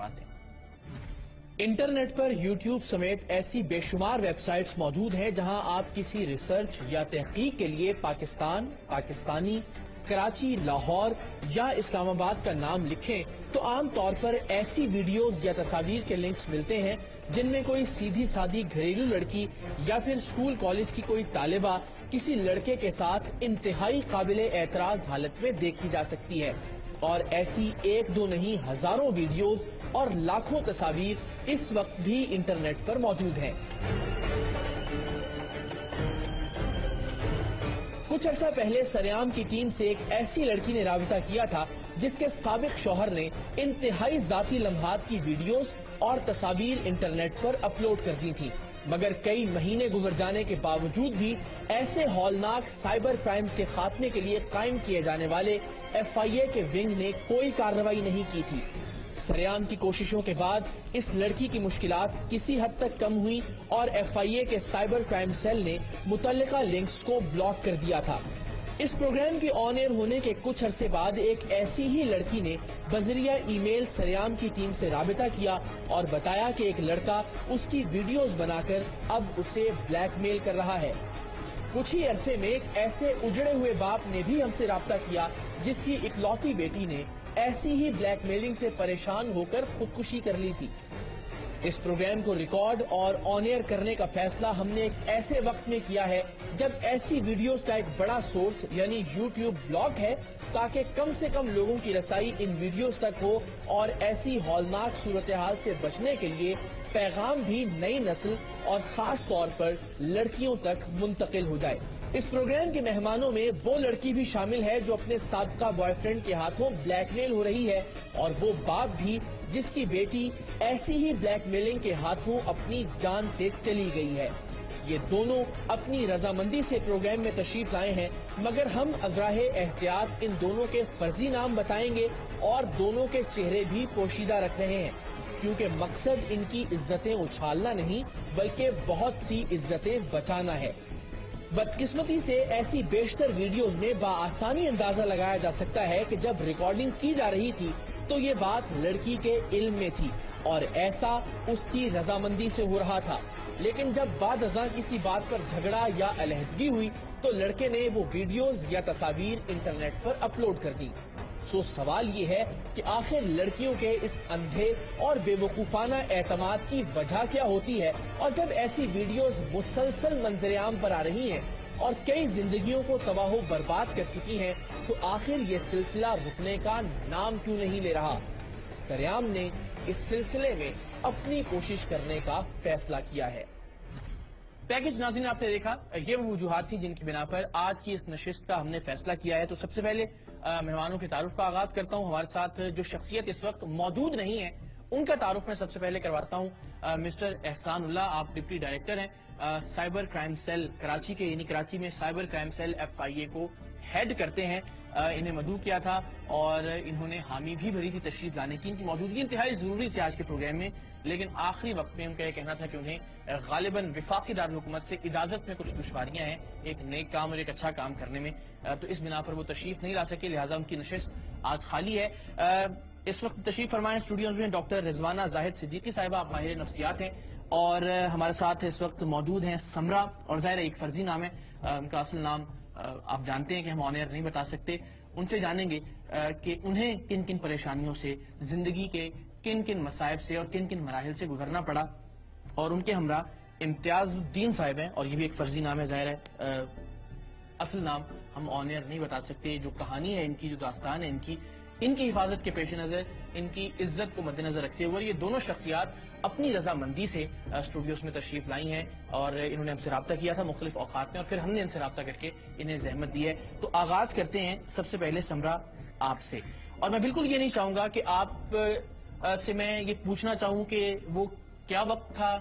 فرماتے ہیں۔ انٹرنیٹ پر یوٹیوب سمیت ایسی بے شمار ویب سائٹس موجود ہیں جہاں آپ کسی ریسرچ یا تحقیق کے لیے پاکستان، پاکستانی، کراچی، لاہور یا اسلام آباد کا نام لکھیں تو عام طور پر ایسی ویڈیوز یا تصاویر کے لنکس ملتے ہیں جن میں کوئی سیدھی سادھی گھریلو لڑکی یا پھر اسکول کالج کی کوئی طالبہ کسی لڑکے کے ساتھ انتہائی قابل اعتراض حالت میں دیکھی جا سکتی ہے، اور ایسی ایک دو نہیں ہزاروں ویڈیوز اور لاکھوں تصاویر اس وقت بھی انٹرنیٹ پر موجود ہیں۔ کچھ عرصہ پہلے سریام کی ٹیم سے ایک ایسی لڑکی نے رابطہ کیا تھا جس کے سابق شوہر نے انتہائی ذاتی لمحات کی ویڈیوز اور تصاویر انٹرنیٹ پر اپلوڈ کر دی تھی، مگر کئی مہینے گزر جانے کے باوجود بھی ایسے ہولناک سائبر کرائمز کے خاتمے کے لیے قائم کیے جانے والے FIA کے ونگ نے کوئی کارروائی نہیں کی تھی۔ سریام کی کوششوں کے بعد اس لڑکی کی مشکلات کسی حد تک کم ہوئی اور FIA کے سائبر کرائم سیل نے متعلقہ لنکس کو بلاک کر دیا تھا۔ اس پروگرام کے آن ایئر ہونے کے کچھ عرصے بعد ایک ایسی ہی لڑکی نے بذریعہ ای میل سریام کی ٹیم سے رابطہ کیا اور بتایا کہ ایک لڑکا اس کی ویڈیوز بنا کر اب اسے بلیک میل کر رہا ہے۔ کچھ ہی عرصے میں ایک ایسے اجڑے ہوئے باپ نے بھی ہم سے رابطہ کیا جس کی اکلوتی بیٹی نے ایسی ہی بلیک میلنگ سے پریشان ہو کر خودکشی کر لی تھی۔ اس پروگرام کو ریکارڈ اور آن ایئر کرنے کا فیصلہ ہم نے ایک ایسے وقت میں کیا ہے جب ایسی ویڈیوز کا ایک بڑا سورس یعنی یوٹیوب بلاک ہے، تاکہ کم سے کم لوگوں کی رسائی ان ویڈیوز تک ہو اور ایسی ہولناک صورتحال سے بچنے کے لیے پیغام بھی نئی نسل اور خاص طور پر لڑکیوں تک منتقل ہو جائے۔ اس پروگرام کے مہمانوں میں وہ لڑکی بھی شامل ہے جو اپنے سابقہ بوائے فرینڈ کے ہاتھوں بلیک میل ہو رہی ہے، اور وہ باپ بھی جس کی بیٹی ایسی ہی بلیک میلنگ کے ہاتھوں اپنی جان سے چلی گئی ہے۔ یہ دونوں اپنی رضامندی سے پروگرام میں تشریف لائے ہیں، مگر ہم ازراہ احتیاط ان دونوں کے فرضی نام بتائیں گے اور دونوں کے چہرے بھی پوشیدہ رکھ رہے ہیں، کیونکہ مقصد ان کی عزتیں اچھالنا نہیں بلکہ بہت سی عزتیں بچانا ہے۔ بدقسمتی سے ایسی بیشتر ویڈیوز میں بآسانی اندازہ لگایا جا سکتا ہے کہ جب ریکارڈنگ کی جا رہی تھی تو یہ بات لڑکی کے علم میں تھی اور ایسا اس کی رضامندی سے ہو رہا تھا، لیکن جب بعد ازاں کسی بات پر جھگڑا یا علیحدگی ہوئی تو لڑکے نے وہ ویڈیوز یا تصاویر انٹرنیٹ پر اپلوڈ کر دی۔ سو سوال یہ ہے کہ آخر لڑکیوں کے اس اندھے اور بے وقوفانہ اعتماد کی وجہ کیا ہوتی ہے، اور جب ایسی ویڈیوز مسلسل منظر عام پر آ رہی ہیں اور کئی زندگیوں کو تباہ و برباد کر چکی ہیں، تو آخر یہ سلسلہ رکنے کا نام کیوں نہیں لے رہا؟ سریام نے اس سلسلے میں اپنی کوشش کرنے کا فیصلہ کیا ہے۔ پیکج ناظرین، آپ نے دیکھا یہ وہ وجوہات تھی جن کی بنا پر آج کی اس نشست کا ہم نے فیصلہ کیا ہے۔ تو سب سے پہلے مہمانوں کے تعارف کا آغاز کرتا ہوں۔ ہمارے ساتھ جو شخصیت اس وقت موجود نہیں ہے ان کا تعارف میں سب سے پہلے کرواتا ہوں۔ مسٹر احسان اللہ، آپ ڈپٹی ڈائریکٹر ہیں سائبر کرائم سیل کراچی کے، یعنی کراچی میں سائبر کرائم سیل FIA کو ہیڈ کرتے ہیں۔ انہیں مدعو کیا تھا اور انہوں نے حامی بھی بھری تھی تشریف لانے کی۔ ان کی موجودگی انتہائی ضروری تھی آج کے پروگرام میں، لیکن آخری وقت میں ان کا یہ کہنا تھا کہ انہیں غالباً وفاقی دارالحکومت سے اجازت میں کچھ دشواریاں ہیں ایک نیک کام اور ایک اچھا کام کرنے میں، تو اس بنا پر وہ تشریف نہیں لا سکے، لہٰذا ان کی نشست آج خالی ہے۔ اس وقت تشریف فرمائے اسٹوڈیوز میں ڈاکٹر رضوانہ زاہد صدیقی صاحبہ، آپ ماہر نفسیات ہیں، اور ہمارے ساتھ اس وقت موجود ہیں سمرا، اور ظاہر ایک فرضی نام ہے، ان کا اصل نام آپ جانتے ہیں کہ ہم آن ایئر نہیں بتا سکتے۔ ان سے جانیں گے کہ انہیں کن کن پریشانیوں سے، زندگی کے کن کن مصائب سے اور کن کن مراحل سے گزرنا پڑا، اور ان کے ہمراہ امتیاز الدین صاحب ہیں، اور یہ بھی ایک فرضی نام ہے، ظاہر ہے اصل نام ہم آن ایئر نہیں بتا سکتے۔ جو کہانی ہے ان کی، جو داستان ہے ان کی حفاظت کے پیش نظر، ان کی عزت کو مد نظر رکھتے ہوئے یہ دونوں شخصیات اپنی رضامندی سے اسٹوڈیوز میں تشریف لائی ہیں، اور انہوں نے ہم سے رابطہ کیا تھا مختلف اوقات میں، اور پھر ہم نے ان سے رابطہ کر کے انہیں زحمت دی ہے۔ تو آغاز کرتے ہیں سب سے پہلے سمرا آپ سے، اور میں بالکل یہ نہیں چاہوں گا کہ آپ سے میں یہ پوچھنا چاہوں کہ وہ کیا وقت تھا،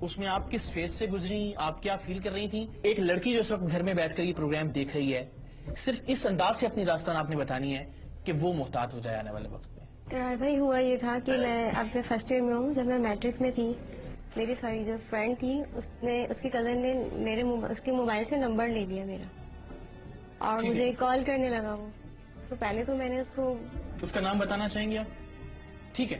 اس میں آپ کس فیز سے گزری، آپ کیا فیل کر رہی تھیں؟ ایک لڑکی جو اس وقت گھر میں بیٹھ کر یہ پروگرام دیکھ رہی ہے، صرف اس انداز سے اپنی داستان آپ نے بتانی ہے کہ وہ محتاط ہو جائے آنے والے وقت میں۔ قرار بھائی، ہوا یہ تھا کہ میں فرسٹ ایئر میں ہوں، جب میں میٹرک میں تھی میری جو فرینڈ تھی اس کی کزن نے اس کے موبائل سے نمبر لے لیا میرا، اور مجھے کال کرنے لگا وہ۔ تو پہلے تو میں نے اس کا نام بتانا چاہیں گے آپ؟ ٹھیک ہے،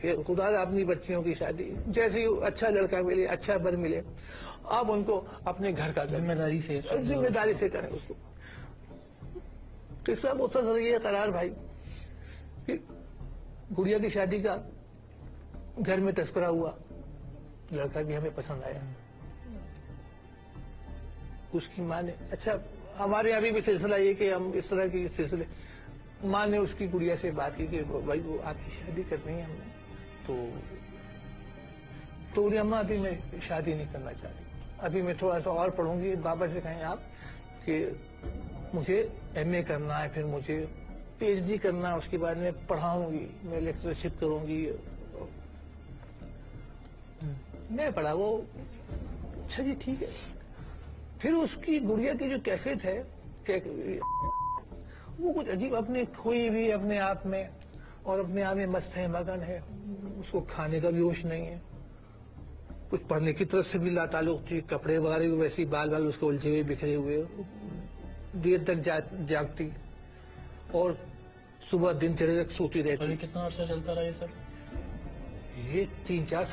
کہ خدا اپنی بچیوں کی شادی جیسے ہی اچھا لڑکا ملے اچھا بر ملے آپ ان کو اپنے گھر کا ذمہ داری سے کریں اس کو. قصہ مختصر یہ قرار بھائی کہ گڑیا کی شادی کا گھر میں تذکرہ ہوا, لڑکا بھی ہمیں پسند آیا. اس کی ماں نے, اچھا ہمارے یہاں بھی سلسلہ یہ کہ ہم اس طرح کے سلسلے, ماں نے اس کی گڑیا سے بات کی کہ بھائی وہ آپ کی شادی کرنی ہے ہم نے, تو بولی اماں ابھی میں شادی نہیں کرنا چاہتی, ابھی میں تھوڑا سا اور پڑھوں گی. بابا سے کہیں آپ کہ مجھے MA کرنا ہے, پھر مجھے PhD کرنا ہے, اس کے بعد میں پڑھاؤں گی, میں لیکچرشپ کروں گی. میں پڑھا وہ اچھا جی ٹھیک ہے. پھر اس کی گڑیا کی جو کیفیت ہے وہ کچھ عجیب, اپنے کھوئی بھی اپنے آپ میں اور اپنے آپ میں مست ہے, مگن ہے, اس کو کھانے کا بھی ہوش نہیں ہے, کچھ پڑھنے کی طرف سے بھی لا تعلق تھی, کپڑے وغیرہ بھی ویسے بال اس کے الجھے ہوئے بکھرے ہوئے, دیر تک جاگتی اور صبح دن چڑھے تک سوتی رہتی. کتنا عرصہ چلتا رہا یہ سب؟ یہ 3-4